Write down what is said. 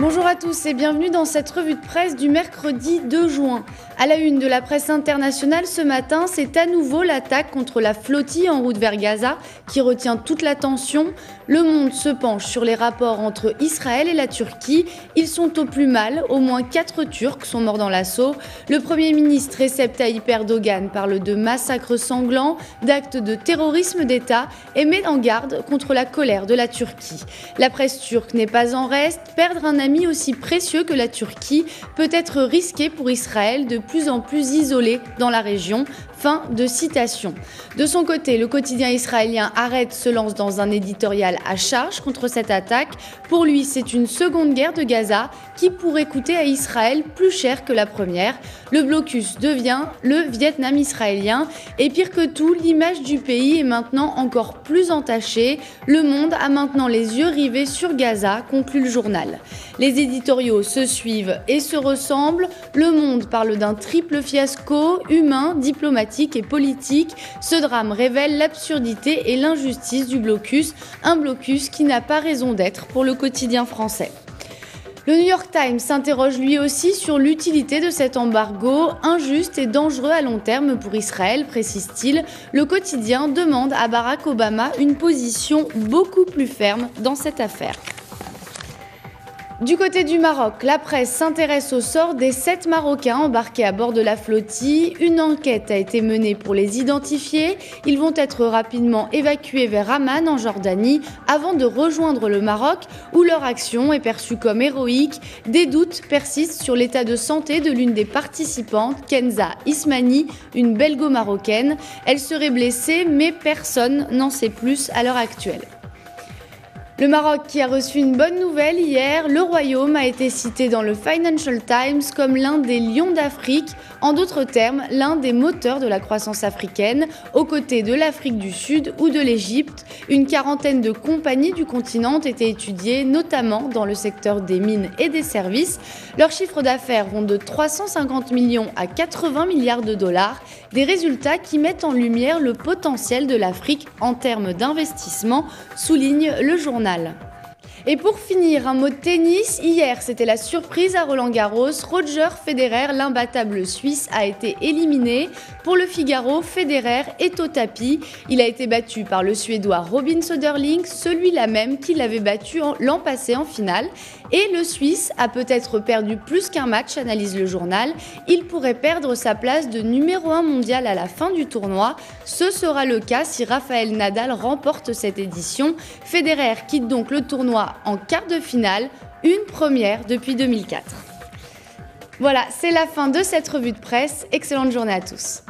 Bonjour à tous et bienvenue dans cette revue de presse du mercredi 2 juin. À la une de la presse internationale ce matin, c'est à nouveau l'attaque contre la flottille en route vers Gaza qui retient toute l'attention. Le monde se penche sur les rapports entre Israël et la Turquie. Ils sont au plus mal, au moins 4 Turcs sont morts dans l'assaut. Le Premier ministre Recep Tayyip Erdogan parle de massacres sanglants, d'actes de terrorisme d'État et met en garde contre la colère de la Turquie. La presse turque n'est pas en reste, perdre un ami aussi précieux que la Turquie peut être risqué pour Israël, de plus en plus isolé dans la région. Fin de citation. De son côté, le quotidien israélien Haaretz se lance dans un éditorial à charge contre cette attaque. Pour lui, c'est une seconde guerre de Gaza qui pourrait coûter à Israël plus cher que la première. Le blocus devient le Vietnam israélien. Et pire que tout, l'image du pays est maintenant encore plus entachée. Le monde a maintenant les yeux rivés sur Gaza, conclut le journal. Les éditoriaux se suivent et se ressemblent. Le Monde parle d'un triple fiasco humain, diplomatique et politique. Ce drame révèle l'absurdité et l'injustice du blocus, un blocus qui n'a pas raison d'être pour le quotidien français. Le New York Times s'interroge lui aussi sur l'utilité de cet embargo, injuste et dangereux à long terme pour Israël, précise-t-il. Le quotidien demande à Barack Obama une position beaucoup plus ferme dans cette affaire. Du côté du Maroc, la presse s'intéresse au sort des 7 Marocains embarqués à bord de la flottille. Une enquête a été menée pour les identifier. Ils vont être rapidement évacués vers Amman en Jordanie avant de rejoindre le Maroc où leur action est perçue comme héroïque. Des doutes persistent sur l'état de santé de l'une des participantes, Kenza Ismani, une belgo-marocaine. Elle serait blessée mais personne n'en sait plus à l'heure actuelle. Le Maroc qui a reçu une bonne nouvelle hier, le Royaume a été cité dans le Financial Times comme l'un des lions d'Afrique, en d'autres termes, l'un des moteurs de la croissance africaine, aux côtés de l'Afrique du Sud ou de l'Égypte. Une quarantaine de compagnies du continent ont été étudiées, notamment dans le secteur des mines et des services. Leurs chiffres d'affaires vont de 350 millions à 80 milliards de dollars, des résultats qui mettent en lumière le potentiel de l'Afrique en termes d'investissement, souligne le journal. Et pour finir, un mot de tennis. Hier, c'était la surprise à Roland-Garros. Roger Federer, l'imbattable Suisse, a été éliminé. Pour le Figaro, Federer est au tapis. Il a été battu par le Suédois Robin Söderling, celui-là même qui l'avait battu l'an passé en finale. Et le Suisse a peut-être perdu plus qu'un match, analyse le journal. Il pourrait perdre sa place de numéro 1 mondial à la fin du tournoi. Ce sera le cas si Rafael Nadal remporte cette édition. Federer quitte donc le tournoi en quart de finale, une première depuis 2004. Voilà, c'est la fin de cette revue de presse. Excellente journée à tous.